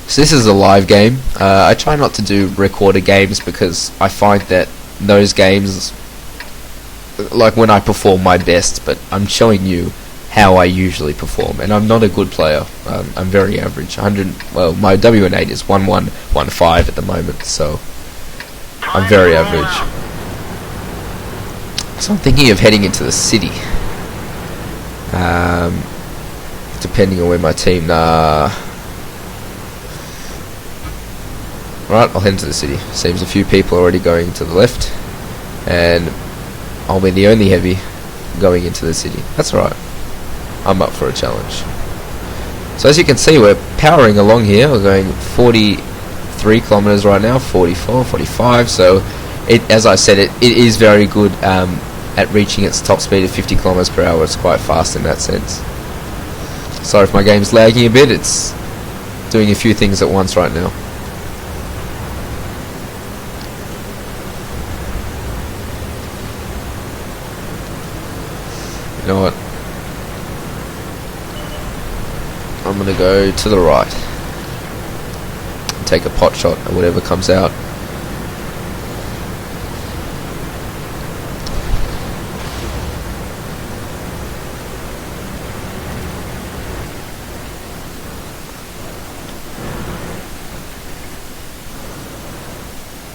So this is a live game. I try not to do recorded games because I find that those games, like when I perform my best, but I'm showing you how I usually perform, and I'm not a good player. I'm very average. 100. Well, my WN8 is 1115 at the moment, so I'm very average. So I'm thinking of heading into the city. Depending on where my team. Right, I'll head into the city. Seems a few people are already going to the left, and I'll be the only heavy going into the city. That's right. I'm up for a challenge. So as you can see, we're powering along here. We're going 43 kilometers right now, 44, 45. So, as I said, it is very good at reaching its top speed of 50 kilometers per hour. It's quite fast in that sense. Sorry if my game's lagging a bit. It's doing a few things at once right now. You know what? I'm gonna go to the right and take a pot shot at whatever comes out.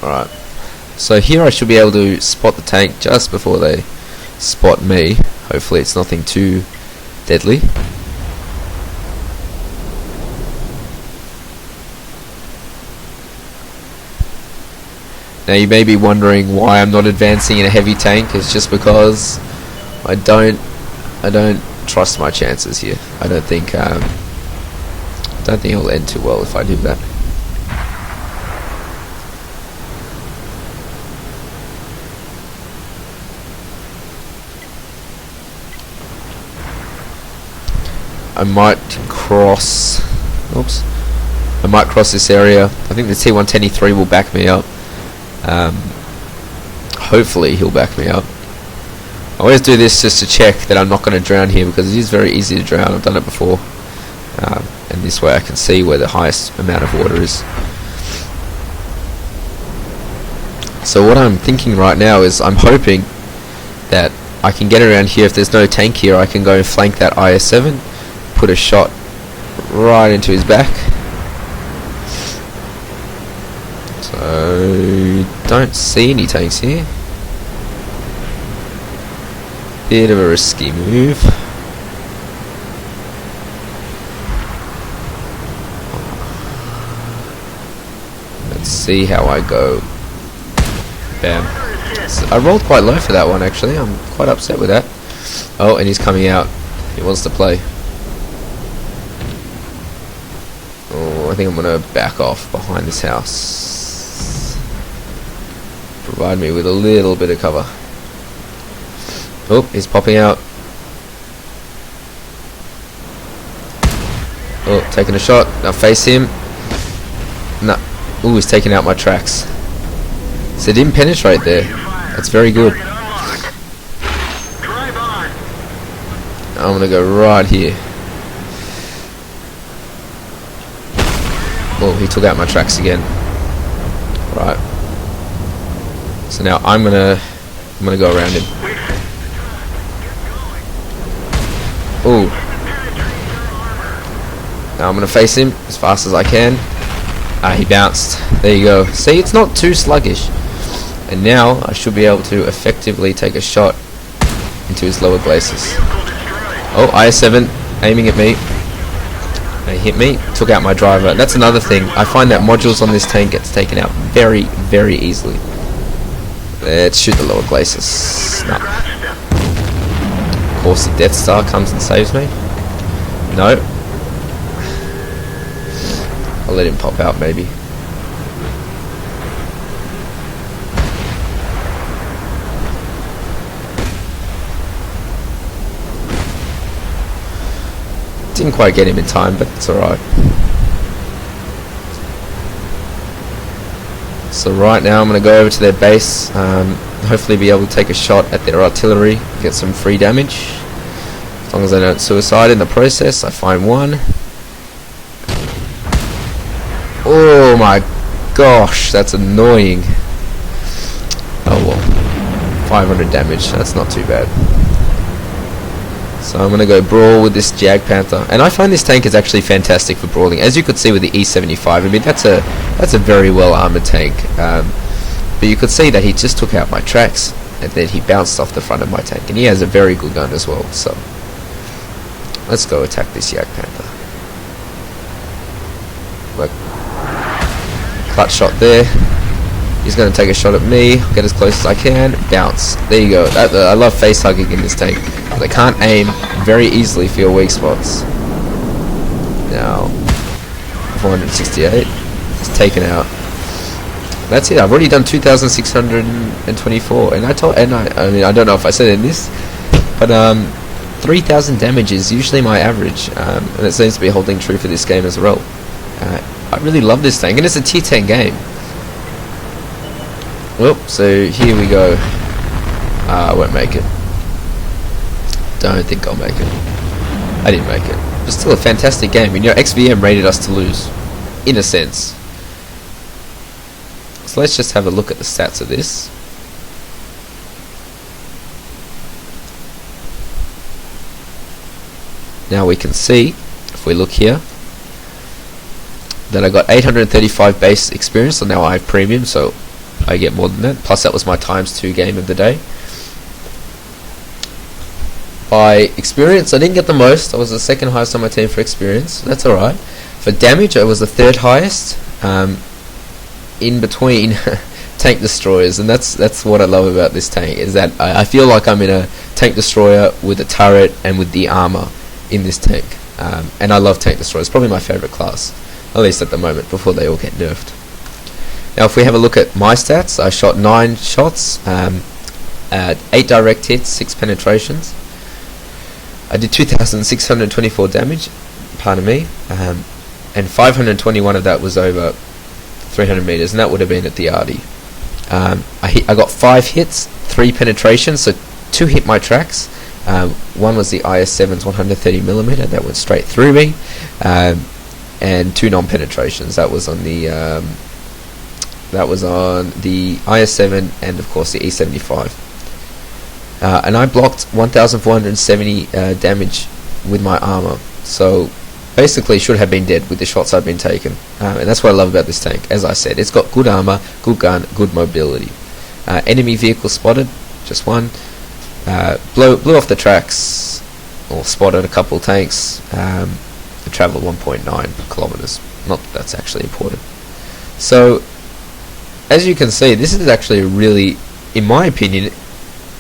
Alright, so here I should be able to spot the tank just before they spot me. Hopefully it's nothing too deadly. Now you may be wondering why I'm not advancing in a heavy tank. It's just because I don't trust my chances here. I don't think it'll end too well if I do that. I might cross. Oops. I might cross this area. I think the T110E3 will back me up. Hopefully he'll back me up. I always do this just to check that I'm not going to drown here, because it is very easy to drown. I've done it before, and this way I can see where the highest amount of water is. So what I'm thinking right now is I'm hoping that I can get around here. If there's no tank here, I can go and flank that IS-7, put a shot right into his back. So don't see any tanks here. Bit of a risky move. Let's see how I go. Bam. So I rolled quite low for that one actually. I'm quite upset with that. Oh, and he's coming out. He wants to play. Oh, I think I'm gonna back off behind this house. Provide me with a little bit of cover. Oh, he's popping out. Oh, taking a shot. Now face him. No. Ooh, he's taking out my tracks. So it didn't penetrate there. That's very good. I'm gonna go right here. Oh, he took out my tracks again. Right. So now I'm gonna go around him. Ooh. Now I'm gonna face him as fast as I can. Ah, he bounced. There you go. See, it's not too sluggish. And now I should be able to effectively take a shot into his lower glacis. Oh, IS-7 aiming at me. He hit me, took out my driver. That's another thing. I find that modules on this tank gets taken out very, very easily. Let's shoot the lower glacis. No. Of course the Death Star comes and saves me. No. I'll let him pop out maybe. Didn't quite get him in time, but it's alright. So right now I'm going to go over to their base, hopefully be able to take a shot at their artillery, get some free damage. As long as I don't suicide in the process. I find one. Oh my gosh, that's annoying. Oh well, 500 damage, that's not too bad. So I'm gonna go brawl with this Jag Panther, and I find this tank is actually fantastic for brawling. As you could see with the E75, I mean that's a very well armored tank. But you could see that he just took out my tracks, and then he bounced off the front of my tank, and he has a very good gun as well. So let's go attack this Jag Panther. Look, clutch shot there. He's going to take a shot at me, get as close as I can, bounce. There you go. I love face hugging in this tank. They can't aim very easily for your weak spots. Now, 468. It's taken out. That's it. I've already done 2,624, and I mean I don't know if I said it in this, but 3,000 damage is usually my average, and it seems to be holding true for this game as well. I really love this tank, and it's a tier 10 game. Well, so here we go. I won't make it. Don't think I'll make it. I didn't make it. But still a fantastic game. And XVM rated us to lose, in a sense. So let's just have a look at the stats of this. Now we can see, if we look here, that I got 835 base experience, so now I have premium, so I get more than that. Plus that was my ×2 game of the day. By experience, I didn't get the most. I was the second highest on my team for experience. That's alright. For damage, I was the third highest, in between tank destroyers, and that's what I love about this tank, is that I feel like I'm in a tank destroyer with a turret and with the armor in this tank. And I love tank destroyers. Probably my favorite class, at least at the moment, before they all get nerfed. Now if we have a look at my stats, I shot 9 shots, 8 direct hits, 6 penetrations. I did 2,624 damage, pardon me, and 521 of that was over 300 meters, and that would have been at the Arty. I got 5 hits, 3 penetrations, so 2 hit my tracks. One was the IS-7's 130mm, that went straight through me, and 2 non-penetrations. That was on the IS-7 and of course the E75. And I blocked 1,470 damage with my armor, so basically should have been dead with the shots I've been taking. And that's what I love about this tank. As I said, it's got good armor, good gun, good mobility. Enemy vehicle spotted, just one. Blew off the tracks, or spotted a couple tanks. Travelled 1.9 kilometers. Not that that's actually important. So, as you can see, this is actually a really, in my opinion,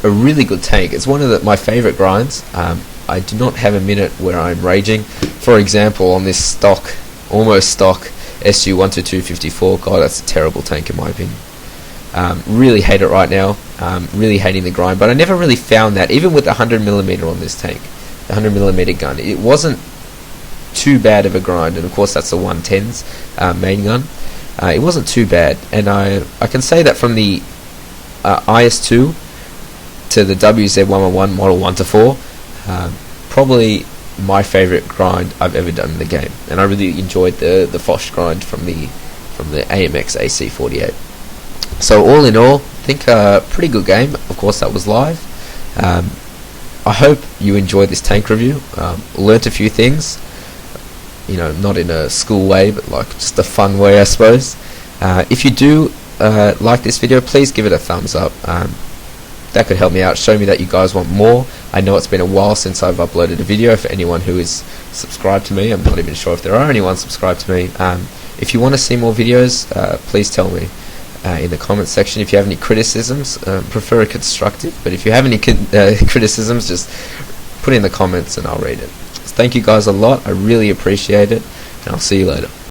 a really good tank. It's one of my favorite grinds. I do not have a minute where I'm raging. For example, on this stock, almost stock SU-122-54, God, that's a terrible tank in my opinion. Really hate it right now. Really hating the grind, but I never really found that, even with the 100mm on this tank, the 100mm gun, it wasn't too bad of a grind. And of course that's the 110's main gun. It wasn't too bad, and I can say that from the IS-2 to the WZ-111 Model 1 to 4, probably my favourite grind I've ever done in the game, and I really enjoyed the Foch grind from the AMX AC48. So all in all, I think a pretty good game. Of course that was live. I hope you enjoyed this tank review, learnt a few things, you know, not in a school way, but like just a fun way, I suppose. If you do like this video, please give it a thumbs up. That could help me out, show me that you guys want more. I know it's been a while since I've uploaded a video. For anyone who is subscribed to me, I'm not even sure if there are anyone subscribed to me. If you want to see more videos, please tell me in the comments section. If you have any criticisms, prefer constructive, but if you have any criticisms, just put it in the comments and I'll read it. So thank you guys a lot, I really appreciate it, and I'll see you later.